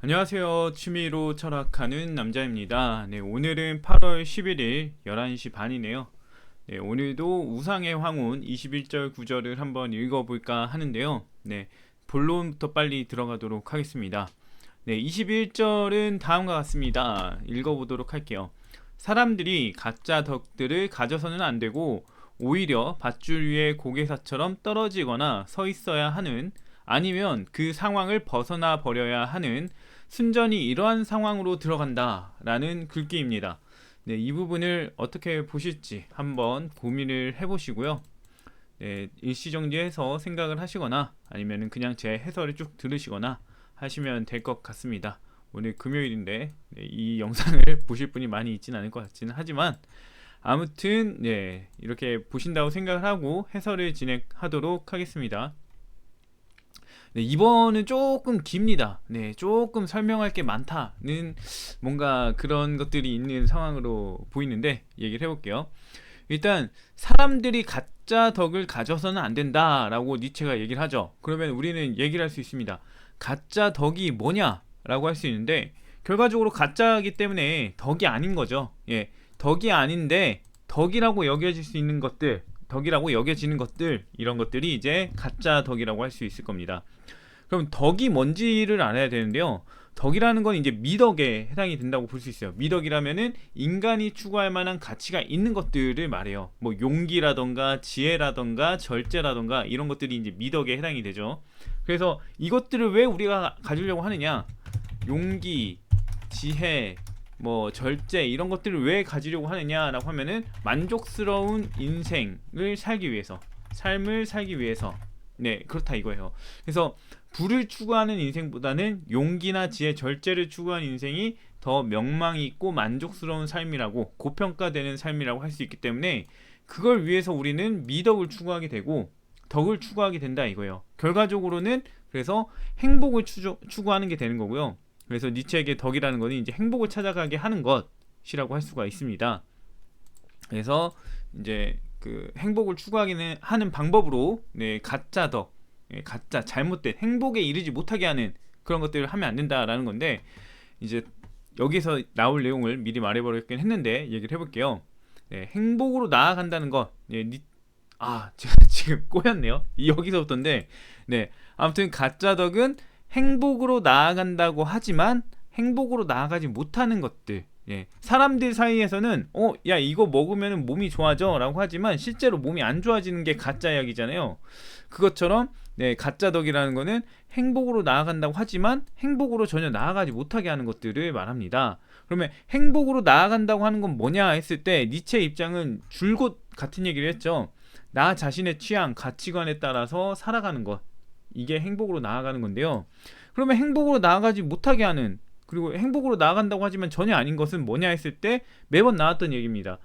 안녕하세요. 취미로 철학하는 남자입니다. 네, 오늘은 8월 11일 11시 반이네요. 네, 오늘도 우상의 황혼 21절 구절을 한번 읽어볼까 하는데요. 네, 본론부터 빨리 들어가도록 하겠습니다. 네, 21절은 다음과 같습니다. 읽어보도록 할게요. 사람들이 가짜 덕들을 가져서는 안 되고 오히려 밧줄 위에 고개사처럼 떨어지거나 서 있어야 하는, 아니면 그 상황을 벗어나 버려야 하는 순전히 이러한 상황으로 들어간다라는 글귀입니다. 네, 이 부분을 어떻게 보실지 한번 고민을 해보시고요. 네, 일시정지해서 생각을 하시거나 아니면 그냥 제 해설을 쭉 들으시거나 하시면 될 것 같습니다. 오늘 금요일인데 이 영상을 보실 분이 많이 있지는 않을 것 같지는 하지만 아무튼 이렇게 보신다고 생각을 하고 해설을 진행하도록 하겠습니다. 네, 이번은 조금 깁니다. 네, 조금 설명할 게 많다는 뭔가 그런 것들이 있는 상황으로 보이는데 얘기를 해볼게요. 일단 사람들이 가짜 덕을 가져서는 안 된다라고 니체가 얘기를 하죠. 그러면 우리는 얘기를 할 수 있습니다. 가짜 덕이 뭐냐라고 할 수 있는데 결과적으로 가짜이기 때문에 덕이 아닌 거죠. 예, 덕이 아닌데 덕이라고 여겨질 수 있는 것들, 덕이라고 여겨지는 것들, 이런 것들이 이제 가짜 덕이라고 할 수 있을 겁니다. 그럼 덕이 뭔지를 알아야 되는데요. 덕이라는 건 이제 미덕에 해당이 된다고 볼 수 있어요. 미덕이라면은 인간이 추구할 만한 가치가 있는 것들을 말해요. 뭐 용기라던가 지혜라던가 절제라던가 이런 것들이 이제 미덕에 해당이 되죠. 그래서 이것들을 왜 우리가 가지려고 하느냐? 용기, 지혜, 뭐 절제 이런 것들을 왜 가지려고 하느냐라고 하면은 만족스러운 인생을 살기 위해서, 삶을 살기 위해서, 네, 그렇다 이거예요. 그래서 부를 추구하는 인생보다는 용기나 지혜, 절제를 추구하는 인생이 더 명망이 있고 만족스러운 삶이라고, 고평가되는 삶이라고 할 수 있기 때문에 그걸 위해서 우리는 미덕을 추구하게 되고 덕을 추구하게 된다 이거예요. 결과적으로는 그래서 행복을 추구하는 게 되는 거고요. 그래서 니체에게 덕이라는 것은 이제 행복을 찾아가게 하는 것이라고 할 수가 있습니다. 그래서 이제 그 행복을 추구하기는 하는 방법으로, 가짜 덕, 가짜 잘못된 행복에 이르지 못하게 하는 그런 것들을 하면 안 된다라는 건데, 이제 여기서 나올 내용을 미리 말해버렸긴 했는데 얘기를 해볼게요. 행복으로 나아간다는 것, 제가 지금 꼬였네요. 여기서부터인데, 아무튼 가짜 덕은 행복으로 나아간다고 하지만 행복으로 나아가지 못하는 것들. 사람들 사이에서는 야 이거 먹으면 몸이 좋아져 라고 하지만 실제로 몸이 안 좋아지는 게 가짜 약이잖아요. 그것처럼 가짜 덕이라는 거는 행복으로 나아간다고 하지만 행복으로 전혀 나아가지 못하게 하는 것들을 말합니다. 그러면 행복으로 나아간다고 하는 건 뭐냐 했을 때 니체의 입장은 줄곧 같은 얘기를 했죠. 나 자신의 취향, 가치관에 따라서 살아가는 것, 이게 행복으로 나아가는 건데요. 그러면 행복으로 나아가지 못하게 하는, 그리고 행복으로 나아간다고 하지만 전혀 아닌 것은 뭐냐 했을 때 매번 나왔던 얘기입니다.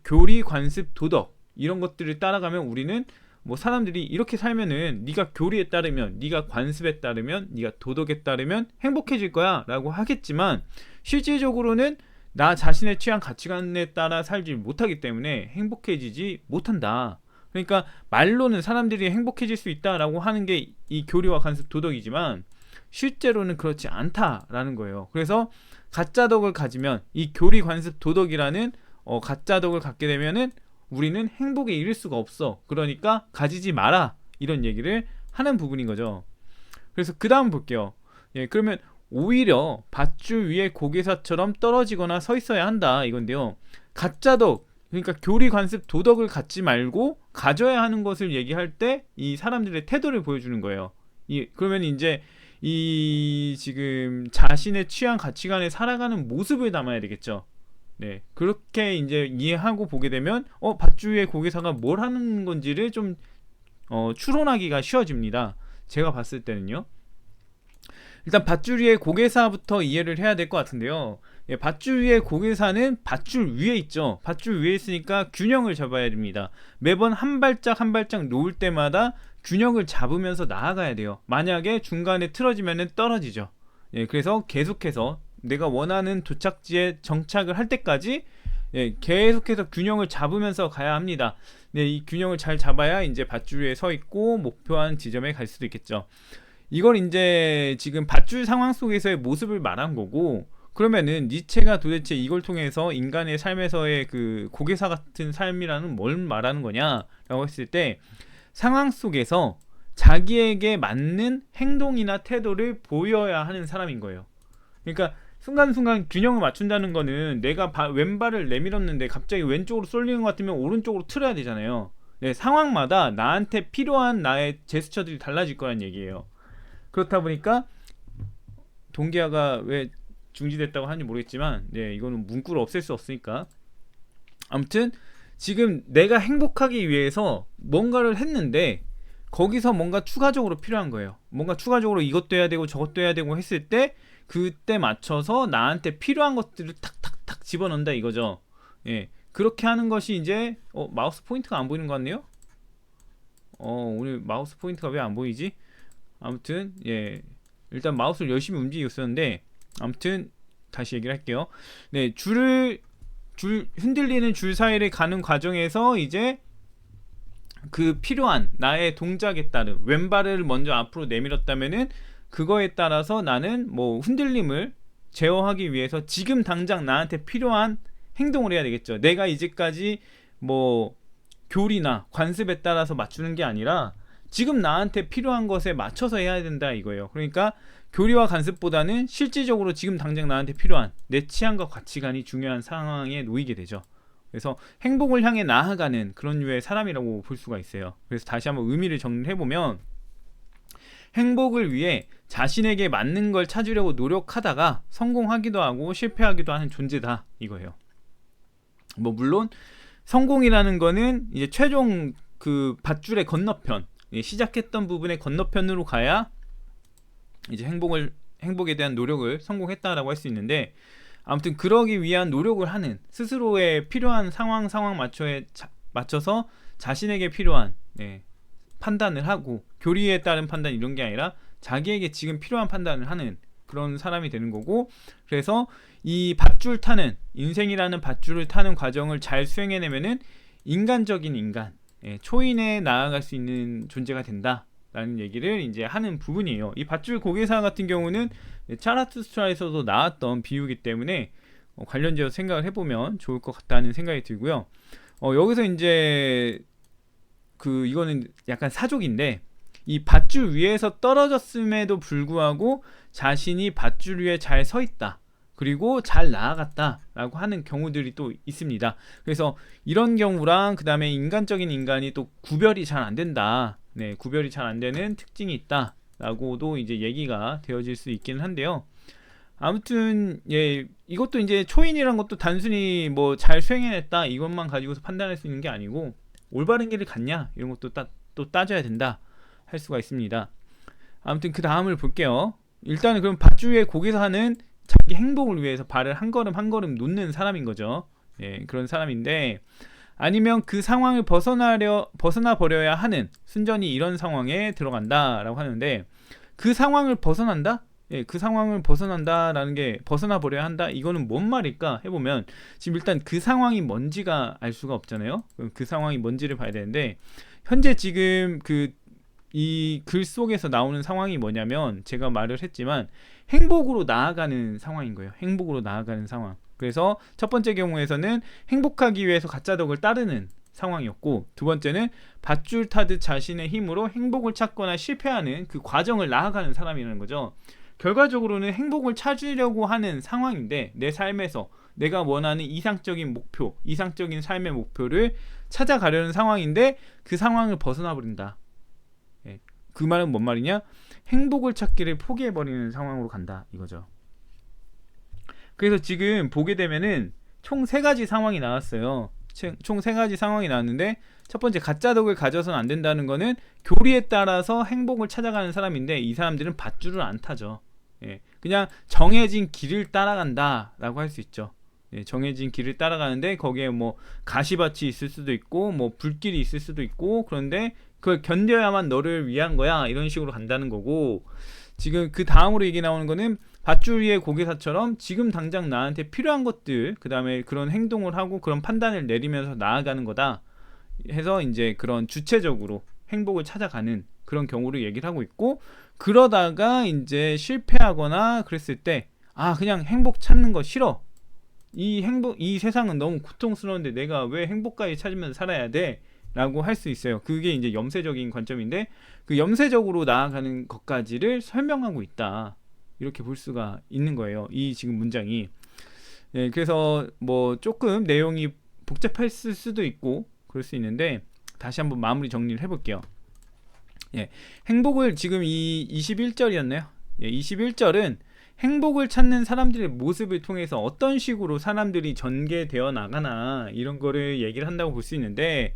교리, 관습, 도덕 이런 것들을 따라가면 우리는 뭐 사람들이 이렇게 살면은 네가 교리에 따르면, 네가 관습에 따르면, 네가 도덕에 따르면 행복해질 거야 라고 하겠지만 실질적으로는 나 자신의 취향, 가치관에 따라 살지 못하기 때문에 행복해지지 못한다. 그러니까 말로는 사람들이 행복해질 수 있다라고 하는 게 이 교리와 관습, 도덕이지만 실제로는 그렇지 않다라는 거예요. 그래서 가짜 덕을 가지면, 이 교리, 관습, 도덕이라는 가짜 덕을 갖게 되면은 우리는 행복에 이를 수가 없어. 그러니까 가지지 마라, 이런 얘기를 하는 부분인 거죠. 그래서 그 다음 볼게요. 그러면 오히려 밧줄 위에 고개사처럼 떨어지거나 서 있어야 한다 이건데요. 가짜 덕, 그러니까 교리, 관습, 도덕을 갖지 말고 가져야 하는 것을 얘기할 때 이 사람들의 태도를 보여주는 거예요. 그러면 이제 이 지금 자신의 취향, 가치관에 살아가는 모습을 담아야 되겠죠. 그렇게 이제 이해하고 보게 되면 밧줄 위에 고개사가 뭘 하는 건지를 좀 추론하기가 쉬워집니다. 제가 봤을 때는요. 일단 밧줄 위에 고개사부터 이해를 해야 될 것 같은데요. 밧줄 위에 고개사는 밧줄 위에 있죠. 밧줄 위에 있으니까 균형을 잡아야 됩니다. 매번 한 발짝 한 발짝 놓을 때마다 균형을 잡으면서 나아가야 돼요. 만약에 중간에 틀어지면 떨어지죠. 그래서 계속해서 내가 원하는 도착지에 정착을 할 때까지 계속해서 균형을 잡으면서 가야 합니다. 이 균형을 잘 잡아야 이제 밧줄 위에 서 있고 목표한 지점에 갈 수도 있겠죠. 이걸 이제 지금 밧줄 상황 속에서의 모습을 말한 거고, 그러면은 니체가 도대체 이걸 통해서 인간의 삶에서의 그 고개사 같은 삶이라는 뭘 말하는 거냐라고 했을 때, 상황 속에서 자기에게 맞는 행동이나 태도를 보여야 하는 사람인 거예요. 그러니까 순간순간 균형을 맞춘다는 거는 내가 왼발을 내밀었는데 갑자기 왼쪽으로 쏠리는 것 같으면 오른쪽으로 틀어야 되잖아요. 네, 상황마다 나한테 필요한 나의 제스처들이 달라질 거란 얘기예요. 그렇다 보니까 동기화가 왜 중지됐다고 하는지 모르겠지만, 네, 이거는 문구를 없앨 수 없으니까. 아무튼 지금 내가 행복하기 위해서 뭔가를 했는데 거기서 뭔가 추가적으로 필요한 거예요. 뭔가 추가적으로 이것도 해야 되고 저것도 해야 되고 했을 때 그때 맞춰서 나한테 필요한 것들을 탁탁탁 집어넣는다 이거죠. 예, 그렇게 하는 것이 이제 마우스 포인트가 안 보이는 것 같네요. 오늘 마우스 포인트가 왜 안 보이지? 아무튼 예, 일단 마우스를 열심히 움직이고 있었는데, 아무튼 다시 얘기를 할게요. 네, 흔들리는 줄 사이를 가는 과정에서 이제 그 필요한 나의 동작에 따른 왼발을 먼저 앞으로 내밀었다면은 그거에 따라서 나는 뭐 흔들림을 제어하기 위해서 지금 당장 나한테 필요한 행동을 해야 되겠죠. 내가 이제까지 뭐 교리나 관습에 따라서 맞추는 게 아니라 지금 나한테 필요한 것에 맞춰서 해야 된다 이거예요. 그러니까 교리와 관습보다는 실질적으로 지금 당장 나한테 필요한 내 취향과 가치관이 중요한 상황에 놓이게 되죠. 그래서 행복을 향해 나아가는 그런 류의 사람이라고 볼 수가 있어요. 그래서 다시 한번 의미를 정리해보면, 행복을 위해 자신에게 맞는 걸 찾으려고 노력하다가 성공하기도 하고 실패하기도 하는 존재다 이거예요. 뭐 물론 성공이라는 거는 이제 최종 그 밧줄의 건너편, 시작했던 부분의 건너편으로 가야 이제 행복에 대한 노력을 성공했다라고 할 수 있는데, 아무튼 그러기 위한 노력을 하는, 스스로의 필요한 상황 맞춰서 자신에게 필요한 판단을 하고, 교리에 따른 판단 이런 게 아니라 자기에게 지금 필요한 판단을 하는 그런 사람이 되는 거고, 그래서 이 밧줄 타는, 인생이라는 밧줄을 타는 과정을 잘 수행해내면은 인간적인 인간, 초인에 나아갈 수 있는 존재가 된다 라는 얘기를 이제 하는 부분이에요. 이 밧줄 고개사 같은 경우는 차라투스트라에서도 나왔던 비유이기 때문에 관련지어서 생각을 해보면 좋을 것 같다는 생각이 들고요. 여기서 이제 이거는 약간 사족인데, 이 밧줄 위에서 떨어졌음에도 불구하고 자신이 밧줄 위에 잘 서 있다, 그리고 잘 나아갔다 라고 하는 경우들이 또 있습니다. 그래서 이런 경우랑 그 다음에 인간적인 인간이 또 구별이 잘 안 된다, 구별이 잘 안 되는 특징이 있다 라고도 이제 얘기가 되어질 수 있기는 한데요. 아무튼 이것도 이제 초인이란 것도 단순히 뭐 잘 수행해냈다 이것만 가지고서 판단할 수 있는 게 아니고, 올바른 길을 갔냐 이런 것도 또 따져야 된다 할 수가 있습니다. 아무튼 그 다음을 볼게요. 일단은 그럼 밧줄 위에 고개사는 자기 행복을 위해서 발을 한 걸음 한 걸음 놓는 사람인 거죠. 그런 사람인데, 아니면 그 상황을 벗어나 버려야 하는, 순전히 이런 상황에 들어간다라고 하는데, 그 상황을 벗어난다? 그 상황을 벗어난다라는 게 벗어나 버려야 한다? 이거는 뭔 말일까 해보면, 지금 일단 그 상황이 뭔지가 알 수가 없잖아요. 그 상황이 뭔지를 봐야 되는데, 현재 지금 이 글 속에서 나오는 상황이 뭐냐면, 제가 말을 했지만 행복으로 나아가는 상황인 거예요. 행복으로 나아가는 상황. 그래서 첫 번째 경우에서는 행복하기 위해서 가짜 덕을 따르는 상황이었고, 두 번째는 밧줄 타듯 자신의 힘으로 행복을 찾거나 실패하는 그 과정을 나아가는 사람이라는 거죠. 결과적으로는 행복을 찾으려고 하는 상황인데, 내 삶에서 내가 원하는 이상적인 목표, 이상적인 삶의 목표를 찾아가려는 상황인데 그 상황을 벗어나 버린다. 그 말은 뭔 말이냐? 행복을 찾기를 포기해버리는 상황으로 간다 이거죠. 그래서 지금 보게 되면은 총 3가지 상황이 나왔어요. 총 3가지 상황이 나왔는데, 첫 번째 가짜 덕을 가져서는 안 된다는 거는 교리에 따라서 행복을 찾아가는 사람인데, 이 사람들은 밧줄을 안 타죠. 그냥 정해진 길을 따라간다 라고 할 수 있죠. 정해진 길을 따라가는데 거기에 뭐 가시밭이 있을 수도 있고 뭐 불길이 있을 수도 있고, 그런데 그걸 견뎌야만 너를 위한 거야 이런 식으로 간다는 거고, 지금 그 다음으로 얘기 나오는 거는 밧줄 위의 고개사처럼 지금 당장 나한테 필요한 것들, 그 다음에 그런 행동을 하고 그런 판단을 내리면서 나아가는 거다 해서 이제 그런 주체적으로 행복을 찾아가는 그런 경우를 얘기를 하고 있고, 그러다가 이제 실패하거나 그랬을 때, 아, 그냥 행복 찾는 거 싫어. 이 세상은 너무 고통스러운데 내가 왜 행복까지 찾으면서 살아야 돼? 라고 할 수 있어요. 그게 이제 염세적인 관점인데, 그 염세적으로 나아가는 것까지를 설명하고 있다. 이렇게 볼 수가 있는 거예요. 이 지금 문장이. 예, 그래서 뭐 조금 내용이 복잡했을 수도 있고 그럴 수 있는데, 다시 한번 마무리 정리를 해볼게요. 예, 행복을 지금 이 21절이었나요? 예, 21절은 행복을 찾는 사람들의 모습을 통해서 어떤 식으로 사람들이 전개되어 나가나 이런 거를 얘기를 한다고 볼 수 있는데,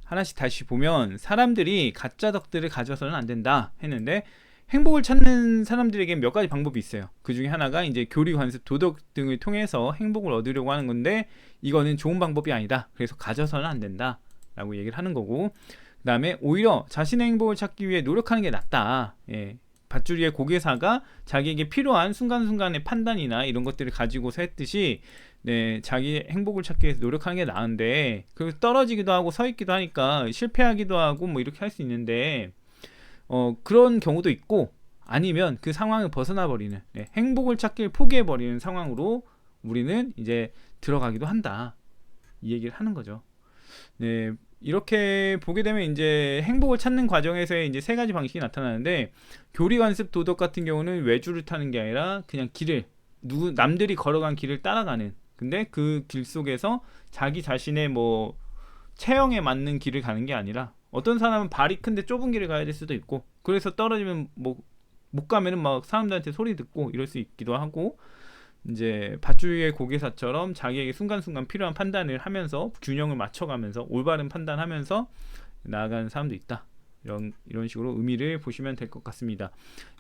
하나씩 다시 보면 사람들이 가짜 덕들을 가져서는 안 된다 했는데, 행복을 찾는 사람들에게 몇 가지 방법이 있어요. 그 중에 하나가 이제 교리, 관습, 도덕 등을 통해서 행복을 얻으려고 하는 건데, 이거는 좋은 방법이 아니다. 그래서 가져서는 안 된다 라고 얘기를 하는 거고, 그 다음에 오히려 자신의 행복을 찾기 위해 노력하는 게 낫다. 예, 밧줄이의 고개사가 자기에게 필요한 순간순간의 판단이나 이런 것들을 가지고서 했듯이, 네, 자기 행복을 찾기 위해서 노력하는 게 나은데, 그 떨어지기도 하고 서 있기도 하니까 실패하기도 하고 뭐 이렇게 할 수 있는데, 그런 경우도 있고, 아니면 그 상황을 벗어나 버리는, 네, 행복을 찾기를 포기해 버리는 상황으로 우리는 이제 들어가기도 한다, 이 얘기를 하는 거죠. 네, 이렇게 보게 되면 이제 행복을 찾는 과정에서의 이제 세 가지 방식이 나타나는데, 교리, 관습, 도덕 같은 경우는 외주를 타는 게 아니라 그냥 길을, 남들이 걸어간 길을 따라가는, 근데 그 길 속에서 자기 자신의 뭐 체형에 맞는 길을 가는 게 아니라, 어떤 사람은 발이 큰데 좁은 길을 가야 될 수도 있고, 그래서 떨어지면 뭐 못 가면은 막 사람들한테 소리 듣고 이럴 수 있기도 하고, 이제 밧줄의 고개사처럼 자기에게 순간순간 필요한 판단을 하면서 균형을 맞춰가면서 올바른 판단하면서 나아가는 사람도 있다. 이런 식으로 의미를 보시면 될 것 같습니다.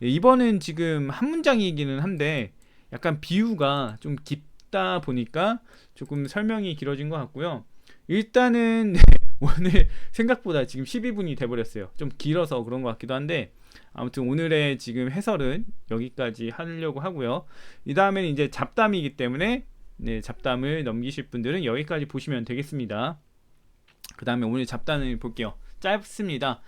예, 이번은 지금 한 문장이기는 한데 약간 비유가 좀 깊다 보니까 조금 설명이 길어진 것 같고요. 일단은 오늘 생각보다 지금 12분이 돼버렸어요. 좀 길어서 그런 것 같기도 한데, 아무튼 오늘의 지금 해설은 여기까지 하려고 하고요. 이 다음에는 이제 잡담이기 때문에, 네, 잡담을 넘기실 분들은 여기까지 보시면 되겠습니다. 그 다음에 오늘 잡담을 볼게요. 짧습니다.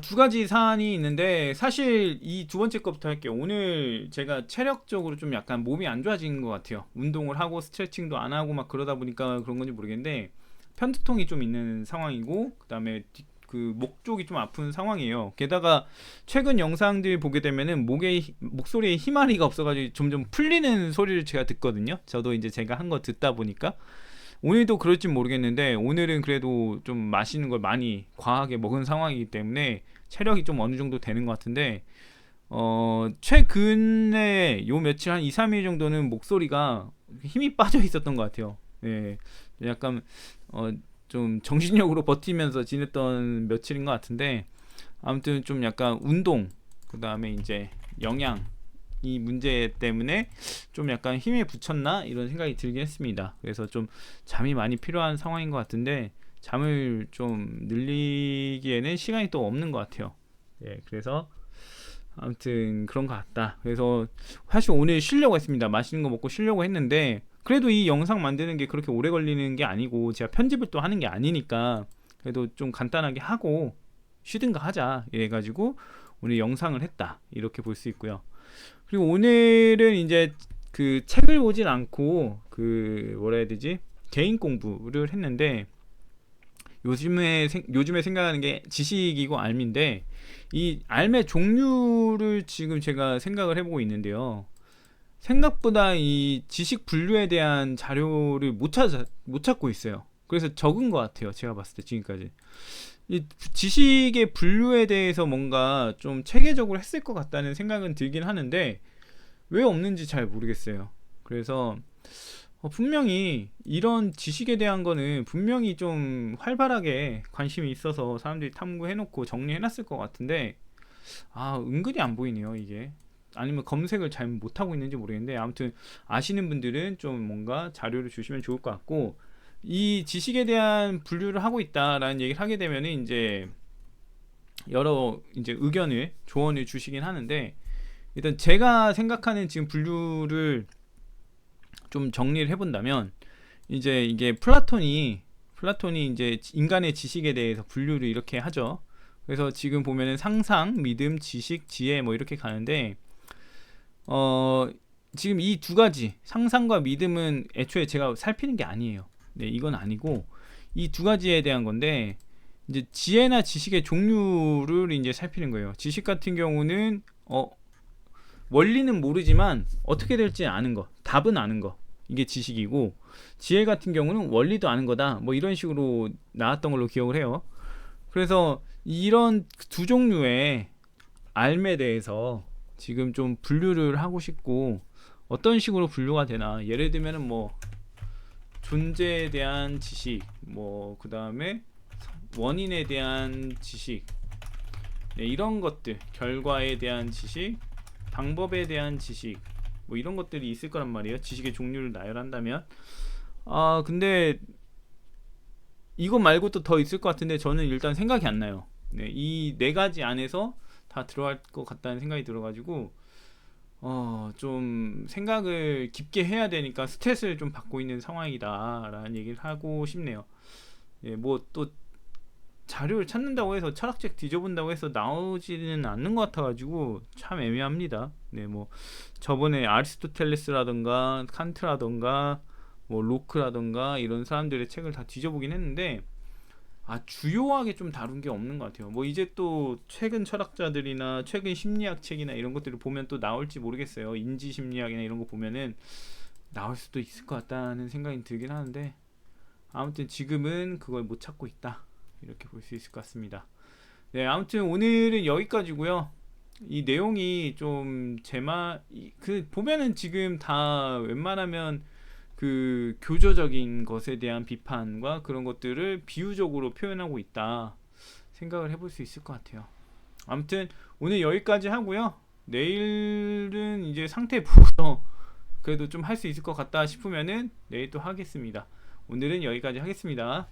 두 가지 사안이 있는데, 사실 이 두 번째 거부터 할게요. 오늘 제가 체력적으로 좀 약간 몸이 안 좋아진 것 같아요. 운동을 하고 스트레칭도 안 하고 막 그러다 보니까 그런 건지 모르겠는데, 편두통이 좀 있는 상황이고, 그 다음에 그 목 쪽이 좀 아픈 상황이에요. 게다가 최근 영상들 보게 되면은 목소리에 힘마리가 없어가지고 점점 풀리는 소리를 제가 듣거든요. 저도 이제 제가 한 거 듣다 보니까. 오늘도 그럴지 모르겠는데, 오늘은 그래도 좀 맛있는 걸 많이 과하게 먹은 상황이기 때문에 체력이 좀 어느 정도 되는 것 같은데, 최근에 요 며칠 한 2, 3일 정도는 목소리가 힘이 빠져 있었던 것 같아요. 예, 약간 좀 정신력으로 버티면서 지냈던 며칠인 것 같은데, 아무튼 좀 약간 운동, 그 다음에 이제 영양, 이 문제 때문에 좀 약간 힘에 부쳤나 이런 생각이 들긴 했습니다. 그래서 좀 잠이 많이 필요한 상황인 것 같은데, 잠을 좀 늘리기에는 시간이 또 없는 것 같아요. 예, 그래서 아무튼 그런 것 같다. 그래서 사실 오늘 쉬려고 했습니다. 맛있는 거 먹고 쉬려고 했는데, 그래도 이 영상 만드는 게 그렇게 오래 걸리는 게 아니고 제가 편집을 또 하는 게 아니니까 그래도 좀 간단하게 하고 쉬든가 하자 이래가지고 오늘 영상을 했다, 이렇게 볼 수 있고요. 그리고 오늘은 이제 그 책을 보진 않고 그 뭐라 해야 되지, 개인 공부를 했는데, 요즘에 생각하는 게 지식이고 알미인데, 이 알의 종류를 지금 제가 생각을 해보고 있는데요. 생각보다 이 지식 분류에 대한 자료를 못 찾고 있어요. 그래서 적은 것 같아요. 제가 봤을 때 지금까지. 이 지식의 분류에 대해서 뭔가 좀 체계적으로 했을 것 같다는 생각은 들긴 하는데, 왜 없는지 잘 모르겠어요. 그래서 분명히 이런 지식에 대한 거는 분명히 좀 활발하게 관심이 있어서 사람들이 탐구해놓고 정리해놨을 것 같은데, 은근히 안 보이네요, 이게. 아니면 검색을 잘 못하고 있는지 모르겠는데, 아무튼 아시는 분들은 좀 뭔가 자료를 주시면 좋을 것 같고, 이 지식에 대한 분류를 하고 있다라는 얘기를 하게 되면 이제 여러 이제 조언을 주시긴 하는데, 일단 제가 생각하는 지금 분류를 좀 정리를 해본다면, 이제 이게 플라톤이 이제 인간의 지식에 대해서 분류를 이렇게 하죠. 그래서 지금 보면은 상상, 믿음, 지식, 지혜 뭐 이렇게 가는데 지금 이 두 가지 상상과 믿음은 애초에 제가 살피는 게 아니에요. 네, 이건 아니고 이 두 가지에 대한 건데 이제 지혜나 지식의 종류를 이제 살피는 거예요. 지식 같은 경우는 원리는 모르지만 어떻게 될지 아는 거, 답은 아는 거. 이게 지식이고 지혜 같은 경우는 원리도 아는 거다. 뭐 이런 식으로 나왔던 걸로 기억을 해요. 그래서 이런 두 종류의 알에 대해서 지금 좀 분류를 하고 싶고 어떤 식으로 분류가 되나 예를 들면은 뭐 존재에 대한 지식 뭐 그 다음에 원인에 대한 지식 네, 이런 것들 결과에 대한 지식 방법에 대한 지식 뭐 이런 것들이 있을 거란 말이에요. 지식의 종류를 나열한다면 근데 이거 말고 또 더 있을 것 같은데 저는 일단 생각이 안 나요. 네, 이 네 가지 안에서 다 들어갈 것 같다는 생각이 들어가지고 좀 생각을 깊게 해야 되니까 스트레스를 좀 받고 있는 상황이다라는 얘기를 하고 싶네요. 예, 뭐 또 자료를 찾는다고 해서 철학책 뒤져본다고 해서 나오지는 않는 것 같아가지고 참 애매합니다. 네, 뭐 저번에 아리스토텔레스라던가 칸트라던가 뭐 로크라던가 이런 사람들의 책을 다 뒤져보긴 했는데 주요하게 좀 다룬 게 없는 것 같아요. 뭐 이제 또 최근 철학자들이나 최근 심리학 책이나 이런 것들을 보면 또 나올지 모르겠어요. 인지 심리학이나 이런 거 보면은 나올 수도 있을 것 같다는 생각이 들긴 하는데 아무튼 지금은 그걸 못 찾고 있다. 이렇게 볼 수 있을 것 같습니다. 네, 아무튼 오늘은 여기까지고요. 이 내용이 좀 보면은 지금 다 웬만하면 그 교조적인 것에 대한 비판과 그런 것들을 비유적으로 표현하고 있다 생각을 해볼 수 있을 것 같아요. 아무튼 오늘 여기까지 하고요. 내일은 이제 상태 보고서 그래도 좀 할 수 있을 것 같다 싶으면은 내일 또 하겠습니다. 오늘은 여기까지 하겠습니다.